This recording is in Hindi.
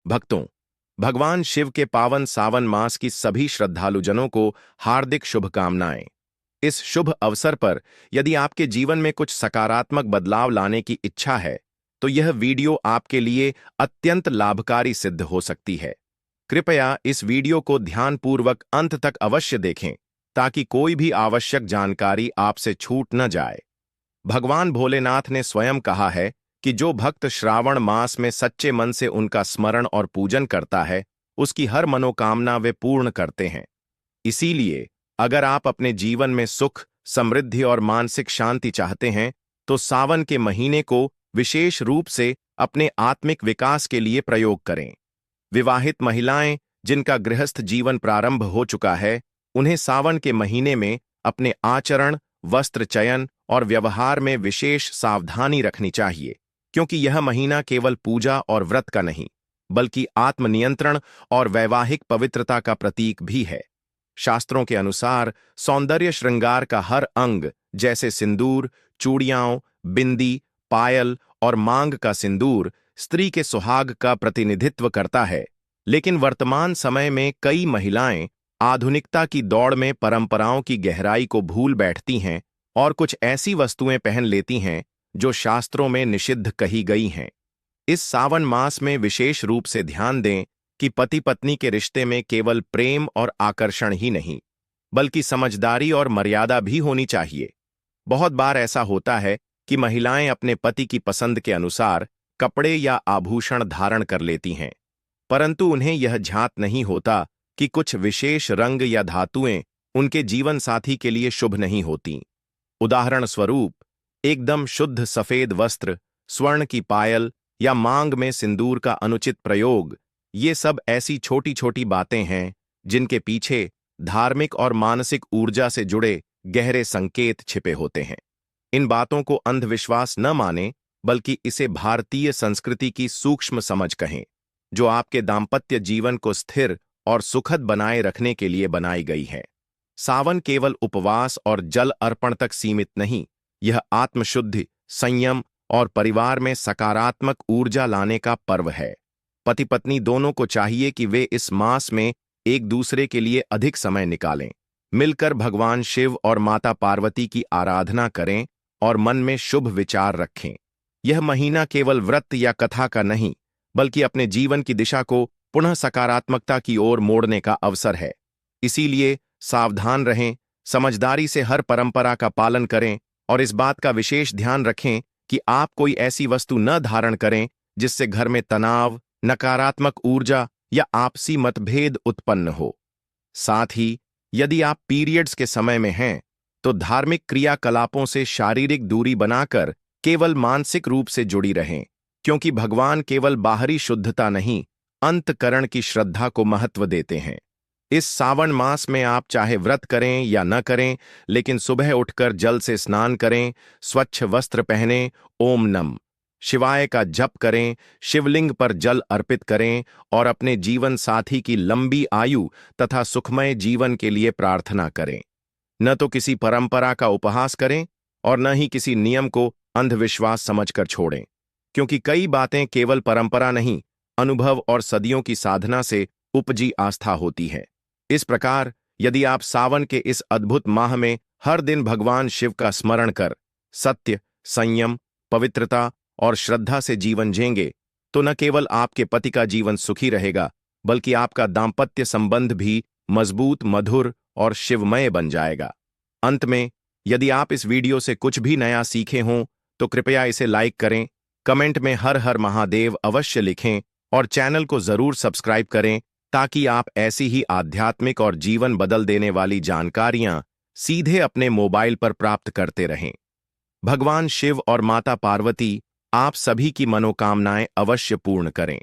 भक्तों, भगवान शिव के पावन सावन मास की सभी श्रद्धालुजनों को हार्दिक शुभकामनाएं। इस शुभ अवसर पर यदि आपके जीवन में कुछ सकारात्मक बदलाव लाने की इच्छा है, तो यह वीडियो आपके लिए अत्यंत लाभकारी सिद्ध हो सकती है। कृपया इस वीडियो को ध्यानपूर्वक अंत तक अवश्य देखें, ताकि कोई भी आवश्यक जानकारी आपसे छूट न जाए। भगवान भोलेनाथ ने स्वयं कहा है कि जो भक्त श्रावण मास में सच्चे मन से उनका स्मरण और पूजन करता है, उसकी हर मनोकामना वे पूर्ण करते हैं। इसीलिए अगर आप अपने जीवन में सुख, समृद्धि और मानसिक शांति चाहते हैं, तो सावन के महीने को विशेष रूप से अपने आत्मिक विकास के लिए प्रयोग करें। विवाहित महिलाएं जिनका गृहस्थ जीवन प्रारंभ हो चुका है, उन्हें सावन के महीने में अपने आचरण, वस्त्र चयन और व्यवहार में विशेष सावधानी रखनी चाहिए, क्योंकि यह महीना केवल पूजा और व्रत का नहीं, बल्कि आत्मनियंत्रण और वैवाहिक पवित्रता का प्रतीक भी है। शास्त्रों के अनुसार सौंदर्य श्रृंगार का हर अंग, जैसे सिंदूर, चूड़ियां, बिंदी, पायल और मांग का सिंदूर, स्त्री के सुहाग का प्रतिनिधित्व करता है। लेकिन वर्तमान समय में कई महिलाएं आधुनिकता की दौड़ में परंपराओं की गहराई को भूल बैठती हैं और कुछ ऐसी वस्तुएं पहन लेती हैं जो शास्त्रों में निषिद्ध कही गई हैं। इस सावन मास में विशेष रूप से ध्यान दें कि पति पत्नी के रिश्ते में केवल प्रेम और आकर्षण ही नहीं, बल्कि समझदारी और मर्यादा भी होनी चाहिए। बहुत बार ऐसा होता है कि महिलाएं अपने पति की पसंद के अनुसार कपड़े या आभूषण धारण कर लेती हैं, परंतु उन्हें यह ज्ञात नहीं होता कि कुछ विशेष रंग या धातुएं उनके जीवन साथी के लिए शुभ नहीं होती। उदाहरण स्वरूप, एकदम शुद्ध सफेद वस्त्र, स्वर्ण की पायल या मांग में सिंदूर का अनुचित प्रयोग, ये सब ऐसी छोटी छोटी बातें हैं जिनके पीछे धार्मिक और मानसिक ऊर्जा से जुड़े गहरे संकेत छिपे होते हैं। इन बातों को अंधविश्वास न मानें, बल्कि इसे भारतीय संस्कृति की सूक्ष्म समझ कहें, जो आपके दाम्पत्य जीवन को स्थिर और सुखद बनाए रखने के लिए बनाई गई है। सावन केवल उपवास और जल अर्पण तक सीमित नहीं, यह आत्मशुद्धि, संयम और परिवार में सकारात्मक ऊर्जा लाने का पर्व है। पति पत्नी दोनों को चाहिए कि वे इस मास में एक दूसरे के लिए अधिक समय निकालें, मिलकर भगवान शिव और माता पार्वती की आराधना करें और मन में शुभ विचार रखें। यह महीना केवल व्रत या कथा का नहीं, बल्कि अपने जीवन की दिशा को पुनः सकारात्मकता की ओर मोड़ने का अवसर है। इसीलिए सावधान रहें, समझदारी से हर परंपरा का पालन करें और इस बात का विशेष ध्यान रखें कि आप कोई ऐसी वस्तु न धारण करें जिससे घर में तनाव, नकारात्मक ऊर्जा या आपसी मतभेद उत्पन्न हो। साथ ही यदि आप पीरियड्स के समय में हैं, तो धार्मिक क्रियाकलापों से शारीरिक दूरी बनाकर केवल मानसिक रूप से जुड़ी रहें, क्योंकि भगवान केवल बाहरी शुद्धता नहीं, अंतःकरण की श्रद्धा को महत्व देते हैं। इस सावन मास में आप चाहे व्रत करें या न करें, लेकिन सुबह उठकर जल से स्नान करें, स्वच्छ वस्त्र पहनें, ओम नमः शिवाय का जप करें, शिवलिंग पर जल अर्पित करें और अपने जीवन साथी की लंबी आयु तथा सुखमय जीवन के लिए प्रार्थना करें। न तो किसी परंपरा का उपहास करें और न ही किसी नियम को अंधविश्वास समझकर छोड़ें, क्योंकि कई बातें केवल परंपरा नहीं, अनुभव और सदियों की साधना से उपजी आस्था होती है। इस प्रकार यदि आप सावन के इस अद्भुत माह में हर दिन भगवान शिव का स्मरण कर सत्य, संयम, पवित्रता और श्रद्धा से जीवन जिएंगे, तो न केवल आपके पति का जीवन सुखी रहेगा, बल्कि आपका दाम्पत्य संबंध भी मजबूत, मधुर और शिवमय बन जाएगा। अंत में, यदि आप इस वीडियो से कुछ भी नया सीखे हों, तो कृपया इसे लाइक करें, कमेंट में हर हर महादेव अवश्य लिखें और चैनल को जरूर सब्सक्राइब करें, ताकि आप ऐसी ही आध्यात्मिक और जीवन बदल देने वाली जानकारियां सीधे अपने मोबाइल पर प्राप्त करते रहें। भगवान शिव और माता पार्वती आप सभी की मनोकामनाएं अवश्य पूर्ण करें।